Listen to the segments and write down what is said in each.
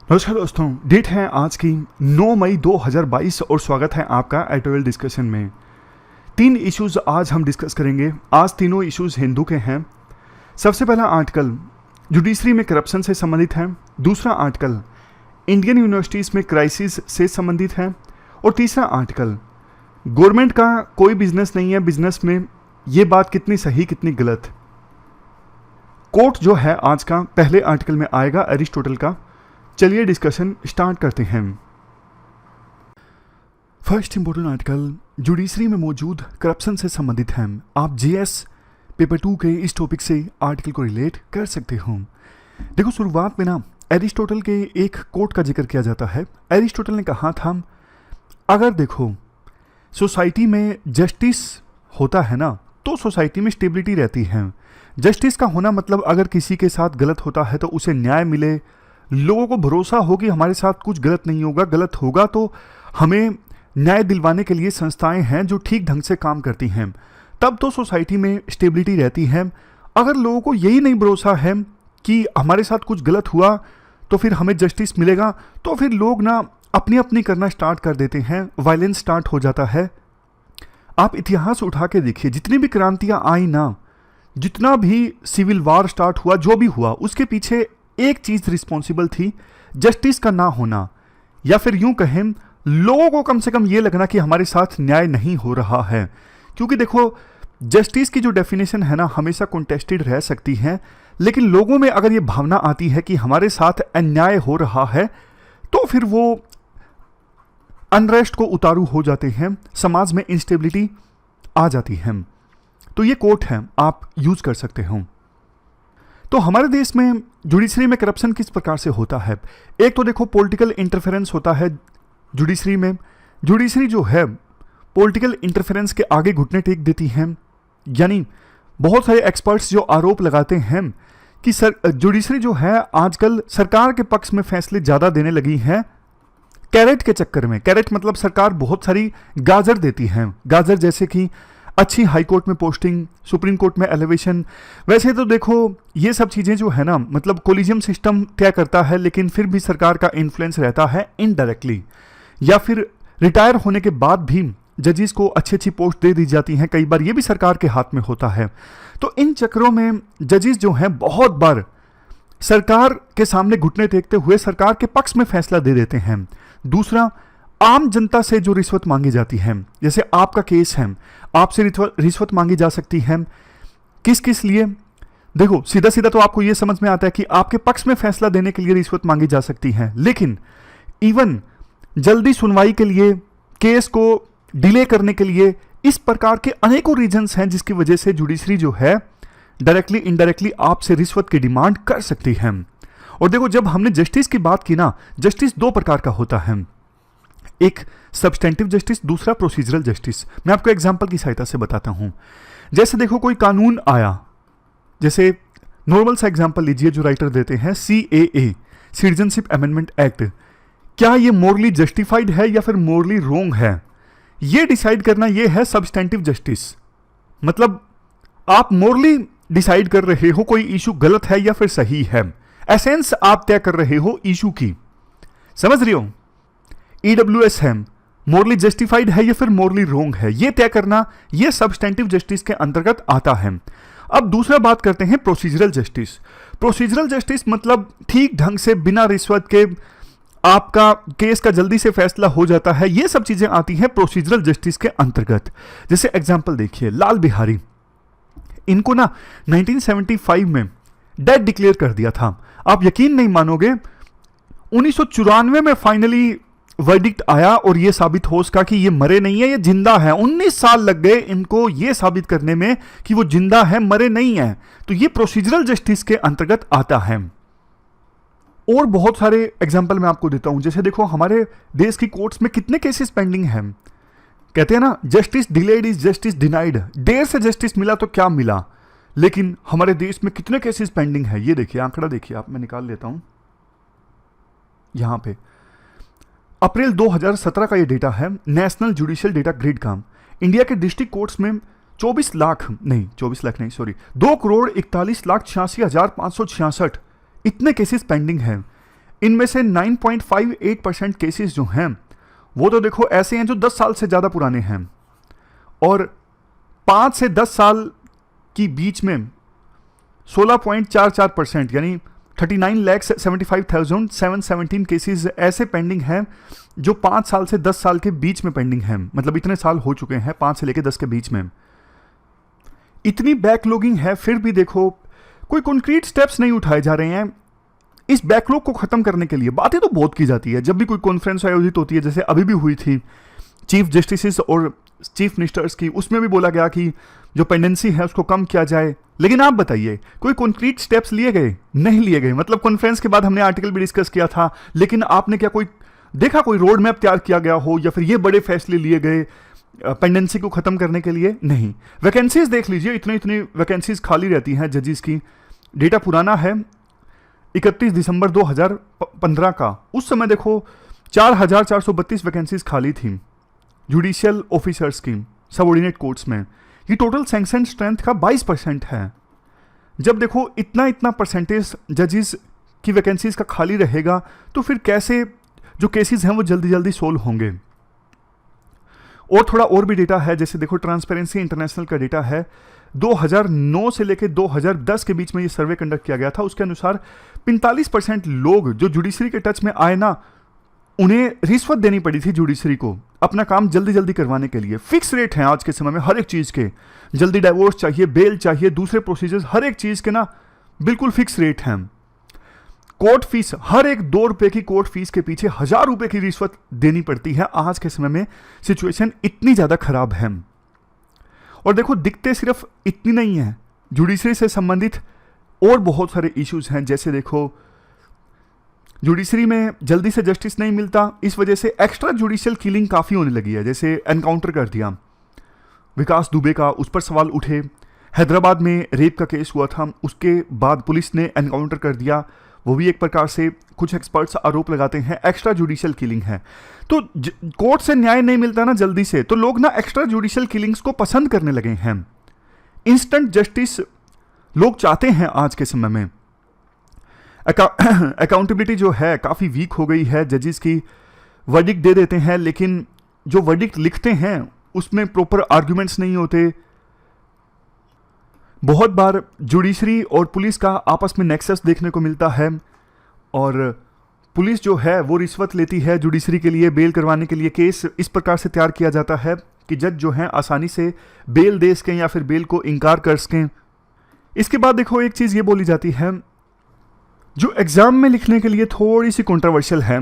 नमस्कार दोस्तों, डेट है आज की 9 मई 2022 और स्वागत है आपका एटोवेल डिस्कशन में। 3 इश्यूज आज हम डिस्कस करेंगे। आज तीनों इश्यूज हिंदू के हैं। सबसे पहला आर्टिकल जुडिशरी में करप्शन से संबंधित है, दूसरा आर्टिकल इंडियन यूनिवर्सिटीज़ में क्राइसिस से संबंधित है और तीसरा आर्टिकल गवर्नमेंट का कोई बिजनेस नहीं है, बिजनेस में ये बात कितनी सही कितनी गलत। कोट जो है आज का पहले आर्टिकल में आएगा एरिस्टोटल का। चलिए डिस्कशन स्टार्ट करते हैं। फर्स्ट इंपॉर्टेंट आर्टिकल जुडिशरी में मौजूद करप्शन से संबंधित है। आप जीएस पेपर 2 के इस टॉपिक से आर्टिकल को रिलेट कर सकते हो। देखो, शुरुआत में ना एरिस्टोटल के एक कोट का जिक्र किया जाता है। एरिस्टोटल ने कहा था, अगर देखो सोसाइटी में जस्टिस होता है ना तो सोसाइटी में स्टेबिलिटी रहती है। जस्टिस का होना मतलब अगर किसी के साथ गलत होता है तो उसे न्याय मिले, लोगों को भरोसा हो कि हमारे साथ कुछ गलत नहीं होगा, गलत होगा तो हमें न्याय दिलवाने के लिए संस्थाएं हैं जो ठीक ढंग से काम करती हैं, तब तो सोसाइटी में स्टेबिलिटी रहती है। अगर लोगों को यही नहीं भरोसा है कि हमारे साथ कुछ गलत हुआ तो फिर हमें जस्टिस मिलेगा, तो फिर लोग ना अपनी अपनी करना स्टार्ट कर देते हैं, वायलेंस स्टार्ट हो जाता है। आप इतिहास उठा के देखिए, जितनी भी क्रांतियां आई ना, जितना भी सिविल वार स्टार्ट हुआ, जो भी हुआ, उसके पीछे एक चीज रिस्पॉन्सिबल थी, जस्टिस का ना होना, या फिर यूं कहें लोगों को कम से कम ये लगना कि हमारे साथ न्याय नहीं हो रहा है। क्योंकि देखो, जस्टिस की जो डेफिनेशन है ना हमेशा कॉन्टेस्टेड रह सकती है, लेकिन लोगों में अगर ये भावना आती है कि हमारे साथ अन्याय हो रहा है तो फिर वो अनरेस्ट को उतारू हो जाते हैं, समाज में इंस्टेबिलिटी आ जाती है। तो ये कोट है, आप यूज कर सकते हो। तो हमारे देश में जुडिशरी में करप्शन किस प्रकार से होता है? एक तो देखो पॉलिटिकल इंटरफेरेंस होता है जुडिशरी में। जुडिशरी जो है पॉलिटिकल इंटरफेरेंस के आगे घुटने टेक देती है। यानी बहुत सारे एक्सपर्ट्स जो आरोप लगाते हैं कि जुडिशरी जो है आजकल सरकार के पक्ष में फैसले ज़्यादा देने लगी है, कैरेट के चक्कर में। कैरेट मतलब सरकार बहुत सारी गाजर देती है, गाजर जैसे कि अच्छी हाई कोर्ट में पोस्टिंग, सुप्रीम कोर्ट में एलिवेशन। वैसे तो देखो ये सब चीज़ें जो है ना, मतलब कोलिजियम सिस्टम तय करता है, लेकिन फिर भी सरकार का इन्फ्लुएंस रहता है इनडायरेक्टली, या फिर रिटायर होने के बाद भी जजेस को अच्छी अच्छी पोस्ट दे दी जाती हैं, कई बार ये भी सरकार के हाथ में होता है। तो इन चक्रों में जजेस जो हैं बहुत बार सरकार के सामने घुटने टेकते हुए सरकार के पक्ष में फैसला दे देते हैं। दूसरा, आम जनता से जो रिश्वत मांगी जाती है, जैसे आपका केस है, आपसे रिश्वत मांगी जा सकती है। किस किस लिए? देखो, सीधा सीधा तो आपको यह समझ में आता है कि आपके पक्ष में फैसला देने के लिए रिश्वत मांगी जा सकती है, लेकिन इवन जल्दी सुनवाई के लिए, केस को डिले करने के लिए, इस प्रकार के अनेकों रीजंस हैं जिसकी वजह से जुडिशरी जो है डायरेक्टली इनडायरेक्टली आपसे रिश्वत की डिमांड कर सकती है। और देखो, जब हमने जस्टिस की बात की ना, जस्टिस 2 प्रकार का होता है, एक सब्सटेंटिव जस्टिस, दूसरा प्रोसीजरल जस्टिस। मैं आपको एग्जांपल की सहायता से बताता हूं। जैसे देखो कोई कानून आया, जैसे नॉर्मल सा एग्जांपल लीजिए जो राइटर देते हैं, CAA, सिटीजनशिप अमेंडमेंट एक्ट। क्या ये मोरली जस्टिफाइड है या फिर मोरली रोंग है, ये डिसाइड करना ये है सब्सटेंटिव जस्टिस। मतलब आप मोरली डिसाइड कर रहे हो कोई इशू गलत है या फिर सही है, एसेंस आप तय कर रहे हो इशू की, समझ रहे हो। EWS है, मोरली जस्टिफाइड है या फिर मोरली रोंग है, ये तय करना, ये सब्सटेंटिव जस्टिस के अंतर्गत आता है। अब दूसरा बात करते हैं प्रोसीजरल जस्टिस। प्रोसीजरल जस्टिस मतलब ठीक ढंग से बिना रिश्वत के आपका केस का जल्दी से फैसला हो जाता है, ये सब चीजें आती हैं प्रोसीजरल जस्टिस के अंतर्गत। जैसे एग्जांपल देखिए, लाल बिहारी, इनको ना 1975 में डेड डिक्लेयर कर दिया था। आप यकीन नहीं मानोगे, 1994 में फाइनली वर्डिक्ट आया और यह साबित हो सका कि ये मरे नहीं है, ये जिंदा है। 19 साल लग गए इनको ये साबित करने में कि वो जिंदा है, मरे नहीं है। तो ये प्रोसीजरल जस्टिस के अंतर्गत आता है। और बहुत सारे एग्जांपल मैं आपको देता हूं। जैसे देखो, हमारे देश की कोर्ट्स में कितने केसेस पेंडिंग हैं। कहते हैं ना, justice delayed is justice denied. देर से जस्टिस मिला तो क्या मिला, लेकिन हमारे देश में कितने केसेस पेंडिंग है। ये देखिए, आंकड़ा देखिए आप, मैं निकाल लेता हूं यहां पे। अप्रैल 2017 का ये डेटा है, नेशनल जुडिशियल डेटा ग्रिड का। इंडिया के डिस्ट्रिक्ट कोर्ट्स में 2 करोड़ 41 लाख 86,566 इतने केसेस पेंडिंग हैं। इनमें से 9.58% केसेस जो हैं वो तो देखो ऐसे हैं जो 10 साल से ज़्यादा पुराने हैं, और 5 से 10 साल की बीच में 16.44% यानी 39,75,717 केसेस ऐसे पेंडिंग हैं जो 5 साल से 10 साल के बीच में पेंडिंग हैं। मतलब इतने साल हो चुके हैं 5 से लेकर 10 के बीच में। इतनी बैकलॉगिंग है, फिर भी देखो कोई कॉन्क्रीट स्टेप्स नहीं उठाए जा रहे हैं इस बैकलॉग को खत्म करने के लिए। बातें तो बहुत की जाती है, जब भी कोई कॉन्फ्रेंस आयोजित होती है, जैसे अभी भी हुई थी चीफ जस्टिस और चीफ मिनिस्टर्स की, उसमें भी बोला गया कि जो पेंडेंसी है उसको कम किया जाए। लेकिन आप बताइए कोई कॉन्क्रीट स्टेप्स लिए गए? नहीं लिए गए। मतलब कॉन्फ्रेंस के बाद हमने आर्टिकल भी डिस्कस किया था, लेकिन आपने क्या कोई देखा कोई रोड मैप तैयार किया गया हो या फिर ये बड़े फैसले लिए गए पेंडेंसी को खत्म करने के लिए? नहीं। वैकेंसीज देख लीजिए, इतनी इतनी वैकेंसीज खाली रहती हैं जजेस की। डेटा पुराना है 31 दिसंबर 2015 का। उस समय देखो 4,432 वैकेंसीज खाली थी जुडिशियल ऑफिसर्स की सबऑर्डिनेट कोर्ट्स में। ये टोटल सैंक्शन स्ट्रेंथ का 22% है। जब देखो इतना इतना परसेंटेज जजेस की वैकेंसीज का खाली रहेगा तो फिर कैसे जो केसेस हैं वो जल्दी जल्दी सोल्व होंगे। और थोड़ा और भी डेटा है, जैसे देखो ट्रांसपेरेंसी इंटरनेशनल का डेटा है 2009 से लेकर 2010 के बीच में ये सर्वे कंडक्ट किया गया था। उसके अनुसार 45% लोग जो जुडिशरी के टच में आए ना, उन्हें रिश्वत देनी पड़ी थी जुडिशरी को अपना काम जल्दी जल्दी करवाने के लिए। फिक्स रेट हैं आज के समय में हर एक चीज़ के, जल्दी डाइवोर्स चाहिए, बेल चाहिए, दूसरे प्रोसीजर्स, हर एक चीज़ के ना बिल्कुल फिक्स रेट हैं। कोर्ट फीस, हर एक 2 रुपए की कोर्ट फीस के पीछे 1000 रुपए की रिश्वत देनी पड़ती है। आज के समय में सिचुएशन इतनी ज़्यादा खराब है। और देखो दिक्कतें सिर्फ इतनी नहीं है, जुडिशरी से संबंधित और बहुत सारे इश्यूज हैं। जैसे देखो जुडिशरी में जल्दी से जस्टिस नहीं मिलता, इस वजह से एक्स्ट्रा जुडिशियल किलिंग काफ़ी होने लगी है। जैसे एनकाउंटर कर दिया विकास दुबे का, उस पर सवाल उठे। हैदराबाद में रेप का केस हुआ था, उसके बाद पुलिस ने एनकाउंटर कर दिया। वो भी एक प्रकार से कुछ एक्सपर्ट्स आरोप लगाते हैं एक्स्ट्रा जुडिशियल किलिंग है। तो कोर्ट से न्याय नहीं मिलता ना जल्दी से, तो लोग ना एक्स्ट्रा जुडिशियल किलिंग्स को पसंद करने लगे हैं। इंस्टेंट जस्टिस लोग चाहते हैं आज के समय में। अकाउंटेबिलिटी जो है काफ़ी वीक हो गई है। जजेस की वर्डिक्ट दे देते हैं, लेकिन जो वर्डिक्ट लिखते हैं उसमें प्रॉपर आर्ग्यूमेंट्स नहीं होते। बहुत बार जुडिशरी और पुलिस का आपस में नेक्सस देखने को मिलता है, और पुलिस जो है वो रिश्वत लेती है जुडिशरी के लिए बेल करवाने के लिए। केस इस प्रकार से तैयार किया जाता है कि जज जो हैं आसानी से बेल दे सकें या फिर बेल को इनकार कर सकें। इसके बाद देखो एक चीज़ ये बोली जाती है जो एग्ज़ाम में लिखने के लिए थोड़ी सी कंट्रोवर्शियल है।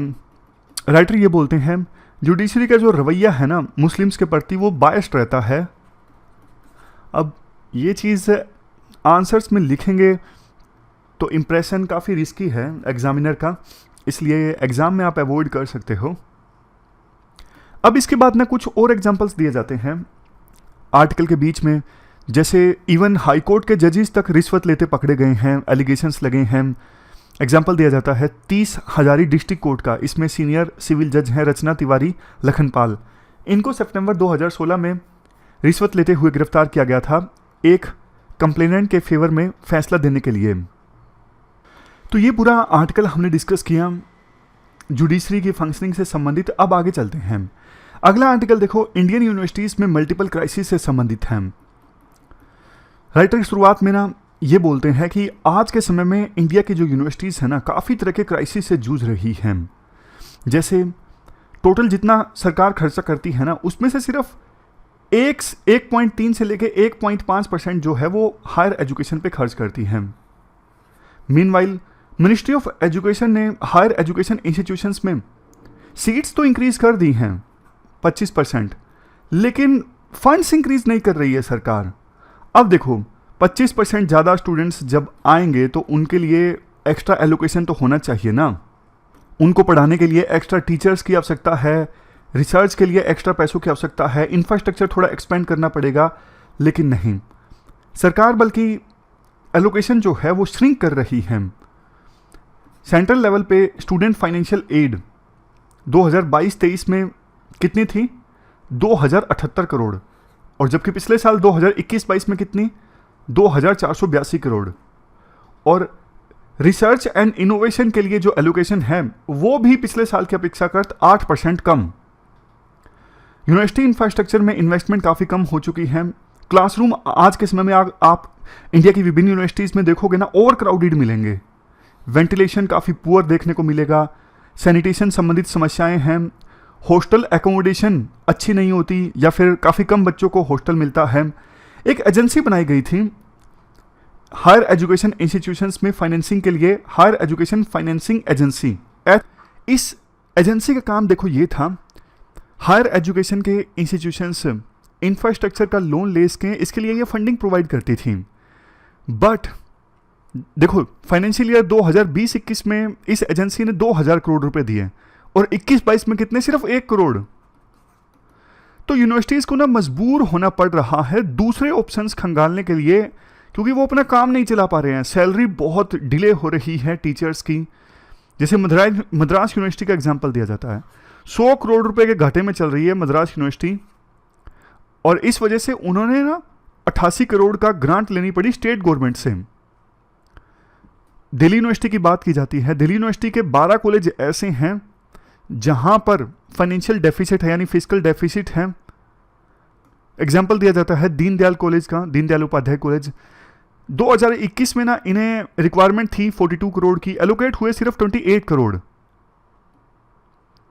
राइटर ये बोलते हैं जुडिशरी का जो रवैया है ना मुस्लिम्स के प्रति वो बायस्ड रहता है। अब ये चीज़ आंसर्स में लिखेंगे तो इम्प्रेशन काफ़ी रिस्की है एग्जामिनर का, इसलिए एग्ज़ाम में आप अवॉइड कर सकते हो। अब इसके बाद ना कुछ और एग्जांपल्स दिए जाते हैं आर्टिकल के बीच में, जैसे इवन हाई कोर्ट के जजेस तक रिश्वत लेते पकड़े गए हैं, एलिगेशंस लगे हैं। एग्जाम्पल दिया जाता है 30 हजारी डिस्ट्रिक्ट कोर्ट का, इसमें सीनियर सिविल जज हैं रचना तिवारी लखनपाल। इनको सितंबर 2016 में रिश्वत लेते हुए गिरफ्तार किया गया था एक कंप्लेनेंट के फेवर में फैसला देने के लिए। तो ये पूरा आर्टिकल हमने डिस्कस किया जुडिशरी की फंक्शनिंग से संबंधित। अब आगे चलते हैं। अगला आर्टिकल देखो इंडियन यूनिवर्सिटीज़ में मल्टीपल क्राइसिस से संबंधित है। राइटर शुरुआत में ना ये बोलते हैं कि आज के समय में इंडिया की जो यूनिवर्सिटीज़ है ना काफ़ी तरह के क्राइसिस से जूझ रही हैं। जैसे टोटल जितना सरकार खर्चा करती है ना उसमें से सिर्फ 1.3 से लेके 1.5% जो है वो हायर एजुकेशन पे खर्च करती है। मीनवाइल मिनिस्ट्री ऑफ एजुकेशन ने हायर एजुकेशन इंस्टीट्यूशंस में सीट्स तो इंक्रीज कर दी हैं 25%, लेकिन फंड्स इंक्रीज नहीं कर रही है सरकार। अब देखो 25% ज़्यादा स्टूडेंट्स जब आएंगे तो उनके लिए एक्स्ट्रा एलोकेशन तो होना चाहिए ना। उनको पढ़ाने के लिए एक्स्ट्रा टीचर्स की आवश्यकता है, रिसर्च के लिए एक्स्ट्रा पैसों की आवश्यकता है, इंफ्रास्ट्रक्चर थोड़ा एक्सपेंड करना पड़ेगा। लेकिन नहीं, सरकार बल्कि एलोकेशन जो है वो श्रिंक कर रही है। सेंट्रल लेवल पे स्टूडेंट फाइनेंशियल एड 2022-23 में कितनी थी? 2078 करोड़, और जबकि पिछले साल 2021-22 में कितनी? 2482 करोड़। और रिसर्च एंड इनोवेशन के लिए जो एलोकेशन है वो भी पिछले साल की अपेक्षाकृत 8% कम। यूनिवर्सिटी इंफ्रास्ट्रक्चर में इन्वेस्टमेंट काफ़ी कम हो चुकी है। क्लासरूम आज के समय में आप इंडिया की विभिन्न यूनिवर्सिटीज़ में देखोगे ना, ओवर क्राउडेड मिलेंगे। वेंटिलेशन काफ़ी पुअर देखने को मिलेगा। सैनिटेशन संबंधित समस्याएं हैं। हॉस्टल एकोमोडेशन अच्छी नहीं होती या फिर काफ़ी कम बच्चों को हॉस्टल मिलता है। एक एजेंसी बनाई गई थी हायर एजुकेशन इंस्टीट्यूशंस में फाइनेंसिंग के लिए, हायर एजुकेशन फाइनेंसिंग एजेंसी। इस एजेंसी का काम देखो ये था, हायर एजुकेशन के इंस्टीट्यूशंस इंफ्रास्ट्रक्चर का लोन ले सकें, इसके लिए ये फंडिंग प्रोवाइड करती थी। बट देखो फाइनेंशियल ईयर 2020-21 में इस एजेंसी ने 2000 करोड़ रुपए दिए और 21-22 में कितने, सिर्फ 1 करोड़। तो यूनिवर्सिटीज़ को ना मजबूर होना पड़ रहा है दूसरे ऑप्शंस खंगालने के लिए, क्योंकि वो अपना काम नहीं चला पा रहे हैं। सैलरी बहुत डिले हो रही है टीचर्स की। जैसे मद्रास यूनिवर्सिटी का एग्जांपल दिया जाता है, 100 करोड़ रुपए के घाटे में चल रही है मद्रास यूनिवर्सिटी, और इस वजह से उन्होंने ना 88 करोड़ का ग्रांट लेनी पड़ी स्टेट गवर्नमेंट से। दिल्ली यूनिवर्सिटी की बात की जाती है, दिल्ली यूनिवर्सिटी के 12 कॉलेज ऐसे हैं जहां पर फाइनेंशियल डेफिसिट है, यानी फिजिकल डेफिसिट है। एग्जाम्पल दिया जाता है दीनदयाल कॉलेज का, दीनदयाल उपाध्याय कॉलेज। 2021 में ना इन्हें रिक्वायरमेंट थी 42 करोड़ की, एलोकेट हुए सिर्फ 28 करोड़।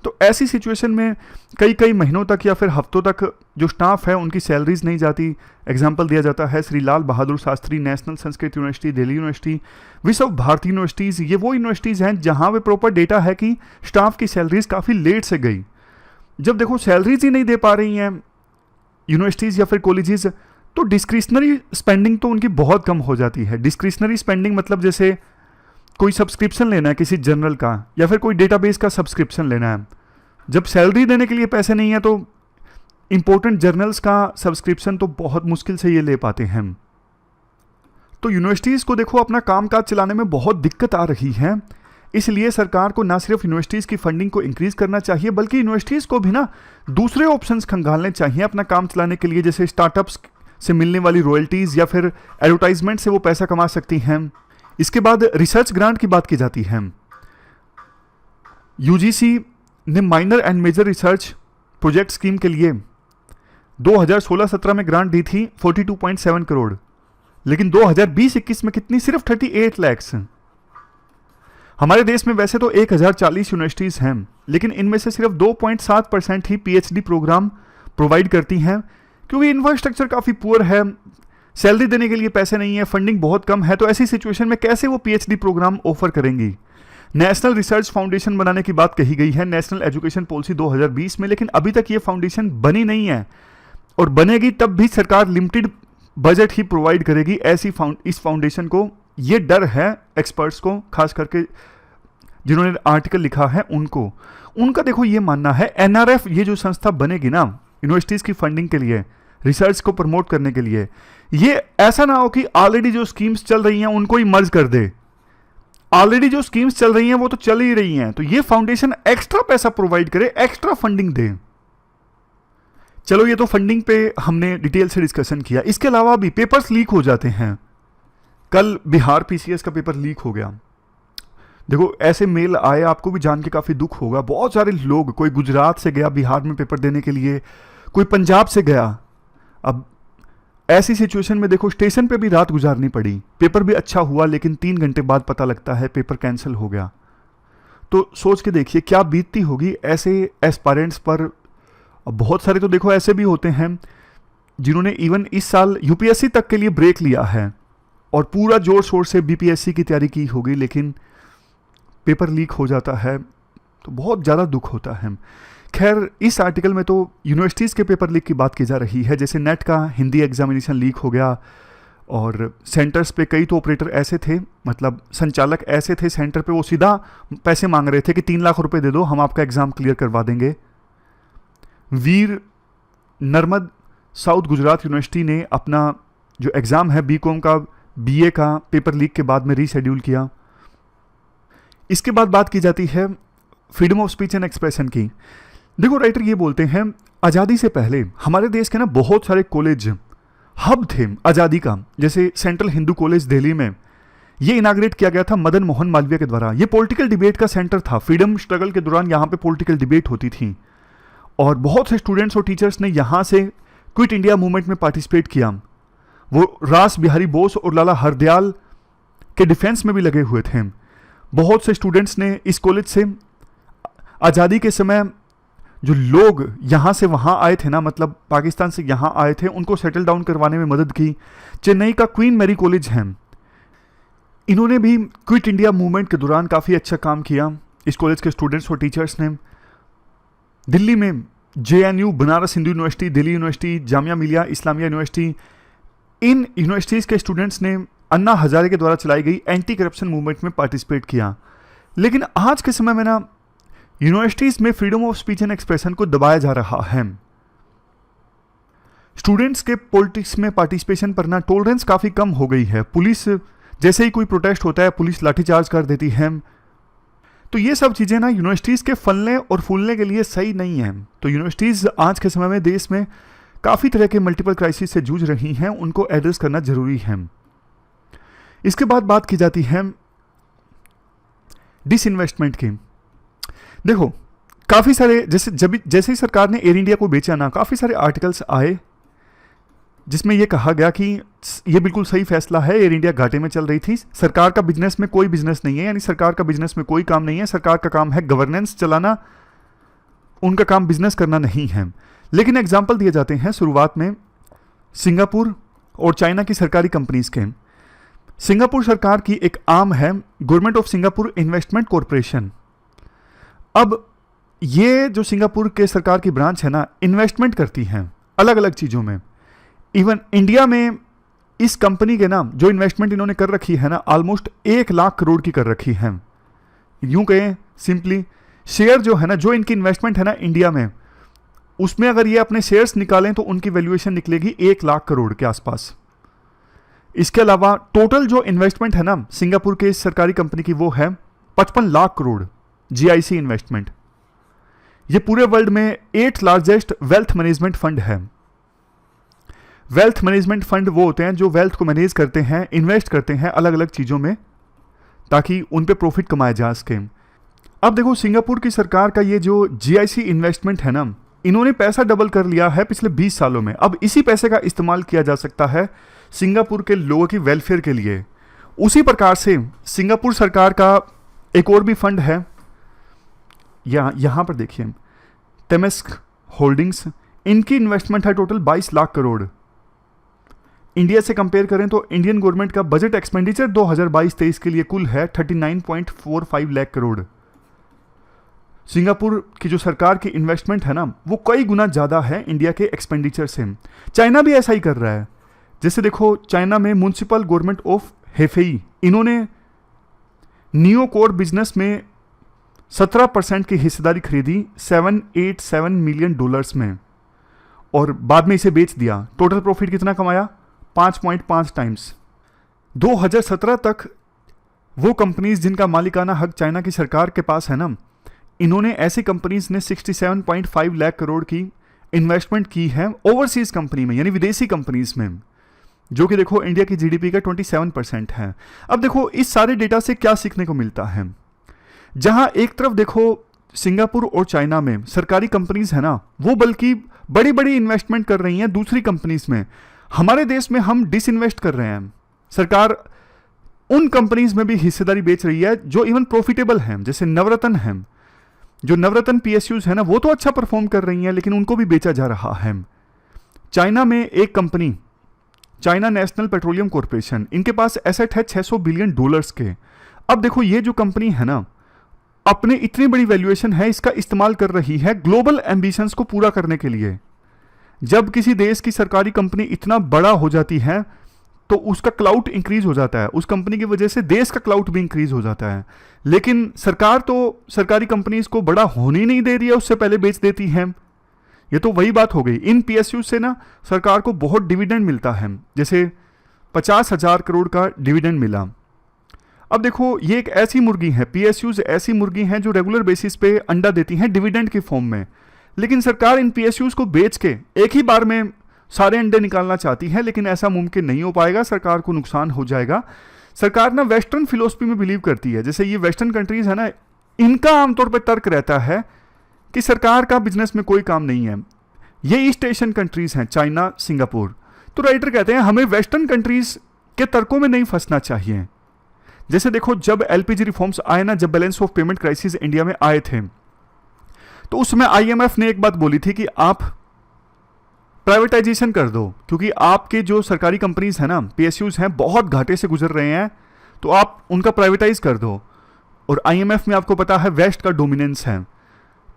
तो ऐसी सिचुएशन में कई महीनों तक या फिर हफ्तों तक जो स्टाफ है उनकी सैलरीज नहीं जाती। एग्जाम्पल दिया जाता है Shri Lal Bahadur Shastri national Sanskrit university, Delhi university, Vishwa Bharati universities. ये वो यूनिवर्सिटीज़ हैं जहां पे प्रॉपर डेटा है कि स्टाफ की सैलरीज काफ़ी लेट से गई। जब देखो सैलरीज ही नहीं दे पा रही हैं यूनिवर्सिटीज़ या फिर कॉलेजेस, तो डिस्क्रिशनरी स्पेंडिंग तो उनकी बहुत कम हो जाती है। डिस्क्रिशनरी स्पेंडिंग मतलब जैसे कोई सब्सक्रिप्शन लेना है किसी जर्नल का या फिर कोई डेटाबेस का सब्सक्रिप्शन लेना है, जब सैलरी देने के लिए पैसे नहीं है तो इंपॉर्टेंट जर्नल्स का सब्सक्रिप्शन तो बहुत मुश्किल से ये ले पाते हैं। तो यूनिवर्सिटीज़ को देखो अपना कामकाज चलाने में बहुत दिक्कत आ रही है। इसलिए सरकार को ना सिर्फ यूनिवर्सिटीज़ की फंडिंग को इंक्रीज करना चाहिए, बल्कि यूनिवर्सिटीज़ को भी ना दूसरे ऑप्शंस खंगालने चाहिए अपना काम चलाने के लिए। जैसे स्टार्टअप्स से मिलने वाली रॉयल्टीज़ या फिर एडवर्टाइजमेंट से वो पैसा कमा सकती हैं। इसके बाद रिसर्च ग्रांट की बात की जाती है। यूजीसी ने minor and major research project scheme के लिए 2016-17 में ग्रांट दी थी 42.7 करोड़, लेकिन 2020-21 में कितनी, सिर्फ 38 लाख। हमारे देश में वैसे तो 1040 यूनिवर्सिटीज़ हैं, लेकिन इनमें से सिर्फ 2.7% ही पीएचडी प्रोग्राम प्रोवाइड करती हैं, क्योंकि इंफ्रास्ट्रक्चर काफ़ी पुअर है, सैलरी देने के लिए पैसे नहीं है, फंडिंग बहुत कम है। तो ऐसी सिचुएशन में कैसे वो पीएचडी प्रोग्राम ऑफर करेंगी। नेशनल रिसर्च फाउंडेशन बनाने की बात कही गई है नेशनल एजुकेशन पॉलिसी 2020 में, लेकिन अभी तक ये फाउंडेशन बनी नहीं है, और बनेगी तब भी सरकार लिमिटेड बजट ही प्रोवाइड करेगी इस फाउंडेशन को। ये डर है एक्सपर्ट्स को, खास करके जिन्होंने आर्टिकल लिखा है उनका देखो ये मानना है एनआरएफ ये जो संस्था बनेगी ना यूनिवर्सिटीज़ की फंडिंग के लिए, रिसर्च को प्रमोट करने के लिए, ये ऐसा ना हो कि ऑलरेडी जो स्कीम्स चल रही हैं उनको ही मर्ज कर दे। ऑलरेडी जो स्कीम्स चल रही हैं वो तो चल ही रही हैं, तो ये फाउंडेशन एक्स्ट्रा पैसा प्रोवाइड करे, एक्स्ट्रा फंडिंग दे। चलो ये तो फंडिंग पे हमने डिटेल से डिस्कशन किया। इसके अलावा भी पेपर्स लीक हो जाते हैं। कल बिहार पीसीएस का पेपर लीक हो गया। देखो ऐसे मेल आए, आपको भी जान के काफ़ी दुख होगा। बहुत सारे लोग, कोई गुजरात से गया बिहार में पेपर देने के लिए, कोई पंजाब से गया। अब ऐसी सिचुएशन में देखो स्टेशन पे भी रात गुजारनी पड़ी। पेपर भी अच्छा हुआ, लेकिन 3 घंटे बाद पता लगता है पेपर कैंसिल हो गया। तो सोच के देखिए क्या बीतती होगी ऐसे एस्पायरेंट्स पर। अब बहुत सारे तो देखो ऐसे भी होते हैं जिन्होंने इवन इस साल यूपीएससी तक के लिए ब्रेक लिया है और पूरा जोर शोर से बीपीएससी की तैयारी की होगी, लेकिन पेपर लीक हो जाता है तो बहुत ज़्यादा दुख होता है। खैर इस आर्टिकल में तो यूनिवर्सिटीज़ के पेपर लीक की बात की जा रही है। जैसे नेट का हिंदी एग्जामिनेशन लीक हो गया, और सेंटर्स पे कई तो ऑपरेटर ऐसे थे, मतलब संचालक ऐसे थे सेंटर पे, वो सीधा पैसे मांग रहे थे कि 3 लाख रुपए दे दो, हम आपका एग्ज़ाम क्लियर करवा देंगे। वीर नर्मद साउथ गुजरात यूनिवर्सिटी ने अपना जो एग्ज़ाम है बीकॉम का, बीए का, पेपर लीक के बाद में रीशेड्यूल किया। इसके बाद बात की जाती है freedom of speech and expression की। देखो राइटर ये बोलते हैं आज़ादी से पहले हमारे देश के ना बहुत सारे कॉलेज हब थे आज़ादी का, जैसे सेंट्रल हिंदू कॉलेज दिल्ली में, ये इनाग्रेट किया गया था मदन मोहन मालवीय के द्वारा। ये पॉलिटिकल डिबेट का सेंटर था। फ्रीडम स्ट्रगल के दौरान यहाँ पे पॉलिटिकल डिबेट होती थी और बहुत से स्टूडेंट्स और टीचर्स ने यहाँ से क्विट इंडिया मूवमेंट में पार्टिसिपेट किया। वो रास बिहारी बोस और लाला हरदयाल के डिफेंस में भी लगे हुए थे। बहुत से स्टूडेंट्स ने इस कॉलेज से आज़ादी के समय जो लोग यहाँ से वहाँ आए थे ना, मतलब पाकिस्तान से यहाँ आए थे, उनको सेटल डाउन करवाने में मदद की। चेन्नई का क्वीन मैरी कॉलेज है, इन्होंने भी क्विट इंडिया मूवमेंट के दौरान काफ़ी अच्छा काम किया। इस कॉलेज के स्टूडेंट्स और टीचर्स ने दिल्ली में JNU, Banaras Hindu university, Delhi university, Jamia Millia Islamia university, इन यूनिवर्सिटीज़ के स्टूडेंट्स ने अन्ना हजारे के द्वारा चलाई गई एंटी करप्शन मूवमेंट में पार्टिसिपेट किया। लेकिन आज के समय में ना यूनिवर्सिटीज़ में freedom of speech and expression को दबाया जा रहा है। स्टूडेंट्स के पॉलिटिक्स में पार्टिसिपेशन पर ना टॉलरेंस काफ़ी कम हो गई है। पुलिस जैसे ही कोई प्रोटेस्ट होता है, पुलिस लाठीचार्ज कर देती है। तो ये सब चीज़ें ना यूनिवर्सिटीज़ के फलने और फूलने के लिए सही नहीं है। तो यूनिवर्सिटीज़ आज के समय में देश में काफ़ी तरह के मल्टीपल क्राइसिस से जूझ रही हैं, उनको एड्रेस करना जरूरी है। इसके बाद बात की जाती है डिसइन्वेस्टमेंट की। देखो, काफ़ी सारे जैसे ही सरकार ने एयर इंडिया को बेचा ना, काफ़ी सारे आर्टिकल्स आए जिसमें यह कहा गया कि यह बिल्कुल सही फैसला है, एयर इंडिया घाटे में चल रही थी, सरकार का बिजनेस में कोई बिजनेस नहीं है, यानी सरकार का बिजनेस में कोई काम नहीं है, सरकार का काम है गवर्नेंस चलाना, उनका काम बिजनेस करना नहीं है। लेकिन एग्जाम्पल दिए जाते हैं शुरुआत में सिंगापुर और चाइना की सरकारी कंपनीज के। सिंगापुर सरकार की एक आर्म है government of Singapore investment corporation. अब ये जो सिंगापुर के सरकार की ब्रांच है ना, इन्वेस्टमेंट करती हैं अलग अलग चीज़ों में। इवन इंडिया में इस कंपनी के नाम जो इन्वेस्टमेंट इन्होंने कर रखी है ना, ऑलमोस्ट 1 लाख करोड़ की कर रखी है। यूं कहें सिंपली, शेयर जो है ना, जो इनकी इन्वेस्टमेंट है ना इंडिया में, उसमें अगर ये अपने शेयर्स निकालें तो उनकी वैल्यूएशन निकलेगी 1 लाख करोड़ के आसपास। इसके अलावा टोटल जो इन्वेस्टमेंट है ना सिंगापुर के इस सरकारी कंपनी की, वो है 55 लाख करोड़ GIC इन्वेस्टमेंट। ये पूरे वर्ल्ड में 8th largest wealth management fund है। वेल्थ मैनेजमेंट फंड वो होते हैं जो वेल्थ को मैनेज करते हैं, इन्वेस्ट करते हैं अलग अलग चीज़ों में ताकि उन पे प्रॉफिट कमाया जा सके। अब देखो, सिंगापुर की सरकार का ये जो GIC इन्वेस्टमेंट है ना, इन्होंने पैसा डबल कर लिया है पिछले 20 सालों में। अब इसी पैसे का इस्तेमाल किया जा सकता है सिंगापुर के लोगों की वेलफेयर के लिए। उसी प्रकार से सिंगापुर सरकार का एक और भी फंड है, यहाँ पर देखिए, तेमस्क होल्डिंग्स, इनकी इन्वेस्टमेंट है टोटल 22 लाख करोड़। इंडिया से कंपेयर करें तो इंडियन गवर्नमेंट का बजट एक्सपेंडिचर 2022-23 के लिए कुल है 39.45 लाख करोड़। सिंगापुर की जो सरकार की इन्वेस्टमेंट है ना, वो कई गुना ज़्यादा है इंडिया के एक्सपेंडिचर से। चाइना भी ऐसा ही कर रहा है। जैसे देखो, चाइना में म्युनिसिपल गवर्नमेंट ऑफ हेफेई, इन्होंने नियो कोर बिजनेस में 17% की हिस्सेदारी खरीदी $787 मिलियन में, और बाद में इसे बेच दिया। टोटल प्रॉफिट कितना कमाया? 5.5 टाइम्स। 2017 तक वो कंपनीज जिनका मालिकाना हक चाइना की सरकार के पास है ना, इन्होंने ऐसी कंपनीज ने 67.5 लाख करोड़ की इन्वेस्टमेंट की है ओवरसीज कंपनी में, यानी विदेशी कंपनीज में, जो कि देखो इंडिया की GDP का 27% है। अब देखो, इस सारे डेटा से क्या सीखने को मिलता है। जहां एक तरफ देखो सिंगापुर और चाइना में सरकारी कंपनीज है ना, वो बल्कि बड़ी बड़ी इन्वेस्टमेंट कर रही हैं दूसरी कंपनीज में। हमारे देश में हम डिसइन्वेस्ट कर रहे हैं। सरकार उन कंपनीज में भी हिस्सेदारी बेच रही है जो इवन प्रॉफिटेबल हैं, जैसे नवरत्न है। जो नवरत्न PSUs है ना, वो तो अच्छा परफॉर्म कर रही हैं, लेकिन उनको भी बेचा जा रहा है। चाइना में एक company, China national petroleum corporation, इनके पास एसेट है $600 बिलियन के। अब देखो, ये जो कंपनी है ना, अपने इतनी बड़ी वैल्यूएशन है, इसका इस्तेमाल कर रही है ग्लोबल एम्बिशंस को पूरा करने के लिए। जब किसी देश की सरकारी कंपनी इतना बड़ा हो जाती है तो उसका क्लाउट इंक्रीज हो जाता है, उस कंपनी की वजह से देश का क्लाउट भी इंक्रीज हो जाता है। लेकिन सरकार तो सरकारी कंपनीज को बड़ा होने ही नहीं दे रही है, उससे पहले बेच देती है। ये तो वही बात हो गई। इन PSU से ना सरकार को बहुत डिविडेंड मिलता है, जैसे 50,000 करोड़ का डिविडेंड मिला। अब देखो, ये एक ऐसी मुर्गी है, PSUs ऐसी मुर्गी हैं जो रेगुलर बेसिस पे अंडा देती हैं डिविडेंड की फॉर्म में। लेकिन सरकार इन PSUs को बेच के एक ही बार में सारे अंडे निकालना चाहती है, लेकिन ऐसा मुमकिन नहीं हो पाएगा, सरकार को नुकसान हो जाएगा। सरकार ना वेस्टर्न फिलोसफी में बिलीव करती है। जैसे ये वेस्टर्न कंट्रीज है ना, इनका आमतौर पर तर्क रहता है कि सरकार का बिजनेस में कोई काम नहीं है। ये ईस्ट एशियन कंट्रीज हैं, चाइना, सिंगापुर। तो राइटर कहते हैं हमें वेस्टर्न कंट्रीज के तर्कों में नहीं फंसना चाहिए। जैसे देखो, जब एलपीजी रिफॉर्म्स आए ना, जब balance of payment crisis India में आए थे, तो उसमें आईएमएफ ने एक बात बोली थी कि आप प्राइवेटाइजेशन कर दो, क्योंकि आपके जो सरकारी कंपनीज हैं ना, पीएसयूज हैं, बहुत घाटे से गुजर रहे हैं, तो आप उनका प्राइवेटाइज कर दो। और आईएमएफ में आपको पता है वेस्ट का डोमिनेंस है।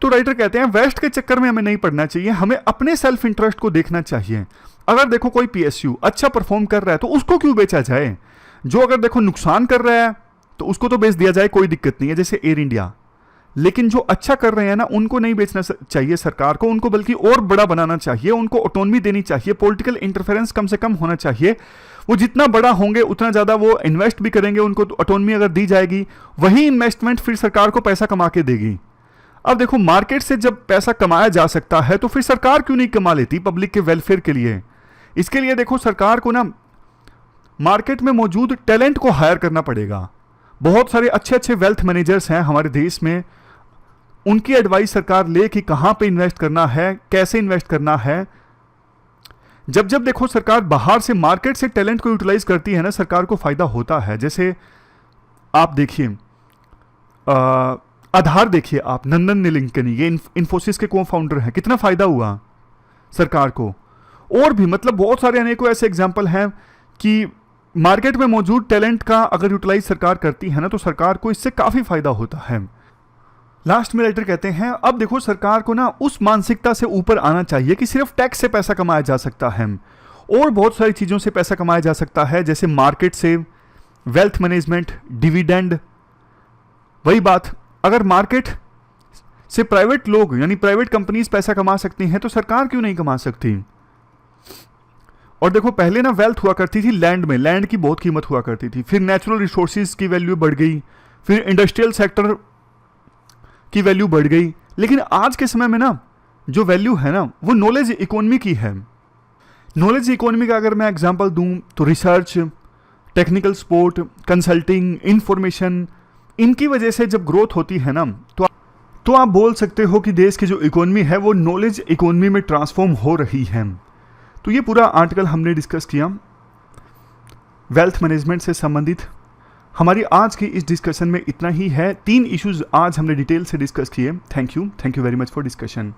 तो राइटर कहते हैं वेस्ट के चक्कर में हमें नहीं पड़ना चाहिए, हमें अपने सेल्फ इंटरेस्ट को देखना चाहिए। अगर देखो कोई पीएसयू अच्छा परफॉर्म कर रहा है तो उसको क्यों बेचा जाए? जो अगर देखो नुकसान कर रहा है तो उसको तो बेच दिया जाए, कोई दिक्कत नहीं है, जैसे एयर इंडिया। लेकिन जो अच्छा कर रहे हैं ना, उनको नहीं बेचना चाहिए सरकार को, उनको बल्कि और बड़ा बनाना चाहिए, उनको ऑटोनॉमी देनी चाहिए, पॉलिटिकल इंटरफेरेंस कम से कम होना चाहिए। वो जितना बड़ा होंगे उतना ज़्यादा वो इन्वेस्ट भी करेंगे, उनको ऑटोनॉमी अगर दी जाएगी, वही इन्वेस्टमेंट फिर सरकार को पैसा कमा के देगी। अब देखो, मार्केट से जब पैसा कमाया जा सकता है तो फिर सरकार क्यों नहीं कमा लेती पब्लिक के वेलफेयर के लिए? इसके लिए देखो, सरकार को ना मार्केट में मौजूद टैलेंट को हायर करना पड़ेगा। बहुत सारे अच्छे अच्छे वेल्थ मैनेजर्स हैं हमारे देश में, उनकी एडवाइस सरकार ले कि कहाँ पे इन्वेस्ट करना है, कैसे इन्वेस्ट करना है। जब जब देखो सरकार बाहर से मार्केट से टैलेंट को यूटिलाइज करती है ना, सरकार को फायदा होता है। जैसे आप देखिए, आधार देखिए आप, नंदन नीलेकनी, ये इन्फोसिस के को फाउंडर हैं, कितना फायदा हुआ सरकार को। और भी मतलब बहुत सारे अनेकों ऐसे एग्जाम्पल हैं कि मार्केट में मौजूद टैलेंट का अगर यूटिलाइज सरकार करती है ना, तो सरकार को इससे काफ़ी फायदा होता है। लास्ट में राइटर कहते हैं अब देखो, सरकार को ना उस मानसिकता से ऊपर आना चाहिए कि सिर्फ टैक्स से पैसा कमाया जा सकता है, और बहुत सारी चीज़ों से पैसा कमाया जा सकता है, जैसे मार्केट से, वेल्थ मैनेजमेंट, डिविडेंड। वही बात, अगर मार्केट से प्राइवेट लोग यानी प्राइवेट कंपनीज पैसा कमा सकती हैं तो सरकार क्यों नहीं कमा सकती? और देखो, पहले ना वेल्थ हुआ करती थी लैंड में, लैंड की बहुत कीमत हुआ करती थी, फिर नेचुरल रिसोर्सेज की वैल्यू बढ़ गई, फिर इंडस्ट्रियल सेक्टर की वैल्यू बढ़ गई। लेकिन आज के समय में ना जो वैल्यू है ना, वो नॉलेज इकोनॉमी की है। नॉलेज इकोनॉमी का अगर मैं एग्जांपल दूं तो research, technical support, consulting, information, इनकी वजह से जब ग्रोथ होती है ना, तो आप बोल सकते हो कि देश की जो इकोनॉमी है वो नॉलेज इकोनॉमी में ट्रांसफॉर्म हो रही है। तो ये पूरा आर्टिकल हमने डिस्कस किया वेल्थ मैनेजमेंट से संबंधित। हमारी आज की इस डिस्कशन में इतना ही है। 3 इश्यूज आज हमने डिटेल से डिस्कस किए। Thank you very much for discussion.